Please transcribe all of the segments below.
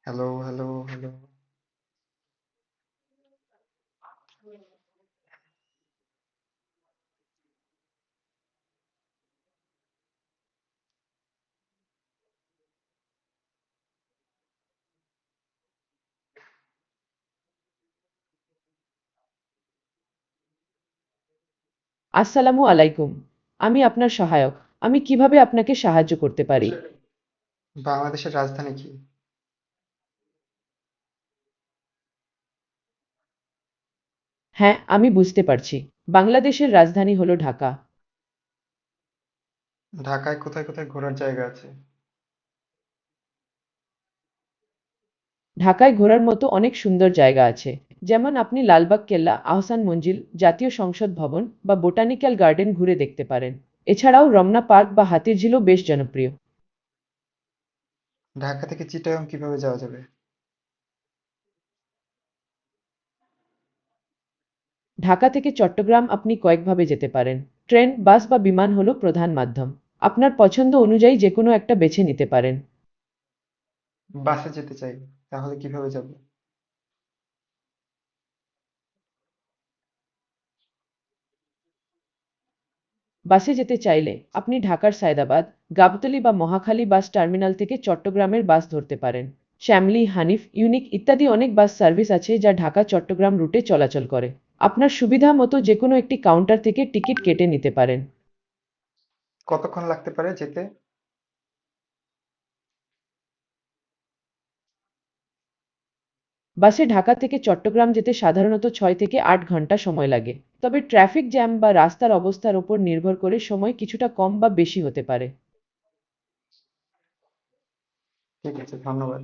Hello, hello, hello. আসসালামু আলাইকুম। আমি আপনার সহায়ক। আমি কিভাবে আপনাকে সাহায্য করতে পারি? বাংলাদেশের রাজধানী কি? হ্যাঁ, আমি বুঝতে পারছি। বাংলাদেশের রাজধানী হলো ঢাকা। ঢাকায় কোথায় কোথায় ঘোরার জায়গা আছে? ঢাকায় ঘোরার মতো অনেক সুন্দর জায়গা আছে। যেমন আপনি লালবাগ কেল্লা, আহসান মঞ্জিল, জাতীয় সংসদ ভবন বা বোটানিক্যাল গার্ডেন ঘুরে দেখতে পারেন। এছাড়াও রমনা পার্ক বা হাতিরঝিলও বেশ জনপ্রিয়। ঢাকা থেকে চিটাগাং কিভাবে যাওয়া যাবে? ঢাকা থেকে চট্টগ্রাম আপনি কয়েকভাবে যেতে পারেন। ট্রেন, বাস বা বিমান হলো প্রধান মাধ্যম। আপনার পছন্দ অনুযায়ী যেকোনো একটা বেছে নিতে পারেন। বাসে যেতে চাই, তাহলে কিভাবে যাব? বাসে যেতে চাইলে আপনি ঢাকার সায়দাবাদ, গাবতলী বা মহাখালী বাস টার্মিনাল থেকে চট্টগ্রামের বাস ধরতে পারেন। শ্যামলী, হানিফ, ইউনিক ইত্যাদি অনেক বাস সার্ভিস আছে যা ঢাকা চট্টগ্রাম রুটে চলাচল করে। আপনার সুবিধা মতো যেকোনো একটি কাউন্টার থেকে টিকিট কেটে নিতে পারেন। কতক্ষণ লাগতে পারে যেতে? বাসে ঢাকা থেকে চট্টগ্রাম যেতে সাধারণত 6 থেকে 8 ঘন্টা সময় লাগে। তবে ট্রাফিক জ্যাম বা রাস্তার অবস্থার ওপর নির্ভর করে সময় কিছুটা কম বা বেশি হতে পারে। ঠিক আছে, ধন্যবাদ।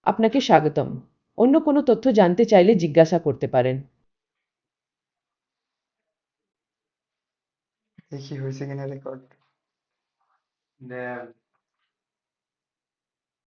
আপনাকে স্বাগতম। অন্য কোনো তথ্য জানতে চাইলে জিজ্ঞাসা করতে পারেন। দেখি হয়েছে কিনা রেকর্ড।